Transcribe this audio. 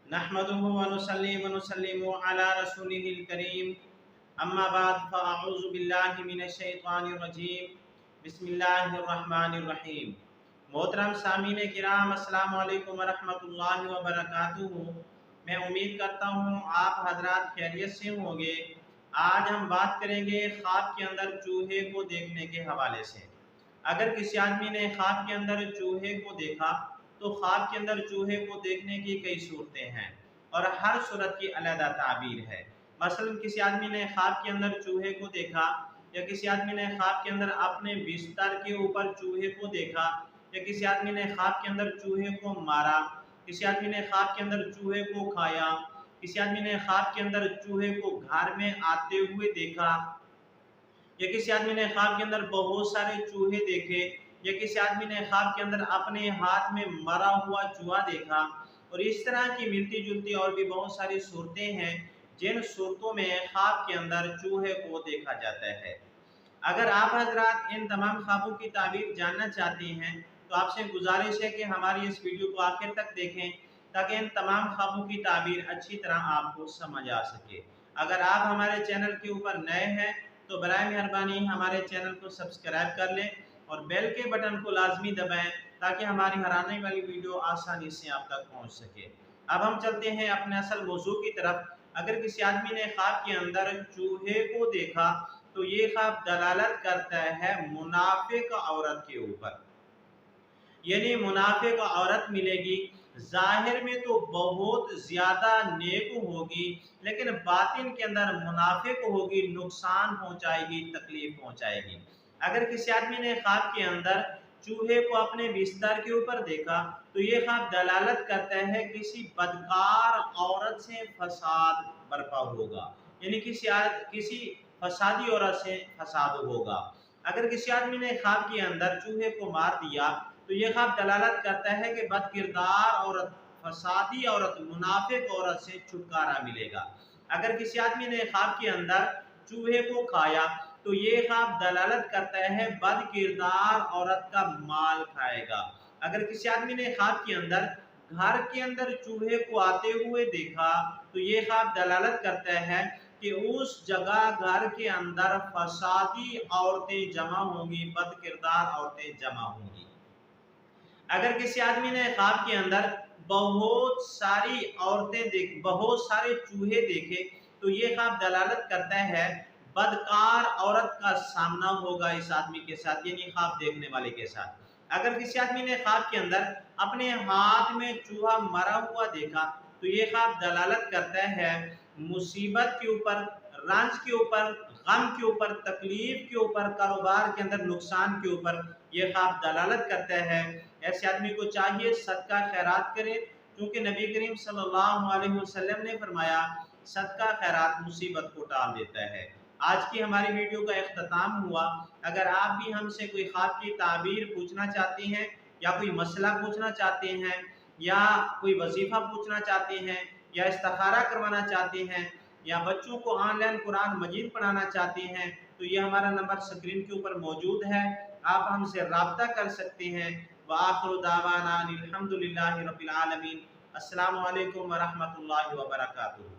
नहमदुहु व नुसल्लिमु अला रसूलिहिल करीम अम्मा बाद फ़अऊज़ु बिल्लाहि मिनश शैतानिर रजीम बिस्मिल्लाहिर रहमानिर रहीम। मोहतरम सामीन किराम, अस्सलामु अलैकुम व रहमतुल्लाहि व बरकातुहू। मैं उम्मीद करता हूँ आप हजरात खैरियत से होंगे। आज हम बात करेंगे ख्वाब के अंदर चूहे को देखने के हवाले से। अगर किसी आदमी ने ख्वाब के अंदर चूहे को देखा तो ख्वाब के अंदर चूहे को देखने की कई सूरतें हैं और हर सूरत की अलग ताबीर है। मसलन किसी आदमी ने ख्वाब के अंदर चूहे को देखा, या किसी आदमी ने ख्वाब के अंदर अपने बिस्तर के ऊपर चूहे को देखा, या किसी आदमी ने ख्वाब के अंदर चूहे को मारा, किसी आदमी ने ख्वाब के अंदर चूहे को खाया, किसी आदमी ने ख्वाब के अंदर चूहे को घर में आते हुए देखा, या किसी आदमी ने ख्वाब के अंदर बहुत सारे चूहे देखे, या किसी आदमी ने ख्वाब के अंदर अपने हाथ में मरा हुआ चूहा देखा। और इस तरह की मिलती जुलती और भी बहुत सारी सूरतें हैं जिन सूरतों में ख्वाब के अंदर चूहे को देखा जाता है। अगर आप हजरात इन तमाम ख्वाबों की ताबीर जानना चाहते हैं तो आपसे गुजारिश है कि हमारी इस वीडियो को आखिर तक देखें ताकि इन तमाम ख्वाबों की ताबीर अच्छी तरह आपको समझ आ सके। अगर आप हमारे चैनल के ऊपर नए हैं तो बराए मेहरबानी हमारे चैनल को सब्सक्राइब कर लें और बेल के बटन को लाजमी दबाएं ताकि हमारी हर आने वाली वीडियो आसानी से आप तक पहुंच सके। अब हम चलते हैं अपने असल मौजू की तरफ। अगर किसी आदमी ने ख्वाब के अंदर चूहे को देखा तो ये ख्वाब दलालत करता है मुनाफिक औरत के ऊपर, यानी मुनाफिक औरत मिलेगी। जाहिर में तो बहुत ज्यादा नेक होगी लेकिन बातिन के अंदर मुनाफिक होगी, नुकसान पहुंचाएगी, तकलीफ पहुंचाएगी। अगर किसी आदमी ने ख्वाब के अंदर चूहे को अपने बिस्तर के ऊपर देखा तो ये ख्वाब दलालत करता है किसी बदकार औरत से फसाद बर्पा होगा, यानी किसी फसादी औरत से फसाद होगा। अगर किसी आदमी ने ख्वाब के अंदर चूहे को मार दिया तो ये ख्वाब दलालत करता है कि बदकिरदार औरत, फसादी औरत, मुनाफिक औरत से छुटकारा मिलेगा। अगर किसी आदमी ने ख्वाब के अंदर चूहे को खाया तो ये ख्वाब दलालत करता है बदकिरदार औरत का माल खाएगा। अगर किसी आदमी ने ख्वाब के अंदर घर के अंदर चूहे को आते हुए देखा तो ये ख्वाब दलालत करता है कि उस जगह घर के अंदर फसादी औरतें जमा होंगी, बदकिरदार औरतें जमा होंगी। अगर किसी आदमी ने ख्वाब के अंदर बहुत सारी औरतें देख, बहुत सारे चूहे देखे तो ये ख्वाब दलालत करता है बदकार औरत का सामना होगा इस आदमी के साथ, यानी ख्वाब देखने वाले के साथ। अगर किसी आदमी ने ख्वाब के अंदर अपने हाथ में चूहा मरा हुआ देखा तो ये ख्वाब दलालत करता है मुसीबत के ऊपर, रंज के ऊपर, गम के ऊपर, तकलीफ के ऊपर, कारोबार के अंदर नुकसान के ऊपर ये ख्वाब दलालत करता है। ऐसे आदमी को चाहिए सदका खैरात करे, क्योंकि नबी करीम सल्लल्लाहु अलैहि वसल्लम ने फरमाया सदका खैरात मुसीबत को टाल देता है। आज की हमारी वीडियो का इख्तिताम हुआ। अगर आप भी हमसे कोई ख्वाब की ताबीर पूछना चाहते हैं, या कोई मसला पूछना चाहते हैं, या कोई वजीफा पूछना चाहते हैं, या इस्तिखारा करवाना चाहते हैं, या बच्चों को ऑनलाइन कुरान मजीद पढ़ाना चाहते हैं तो ये हमारा नंबर स्क्रीन के ऊपर मौजूद है, आप हमसे राब्ता कर सकते हैं। व आखिरु दावाना अनिल हम्दुलिल्लाहि रब्बिल आलमीन। अस्सलामु अलैकुम व रहमतुल्लाहि व बरकातुहू।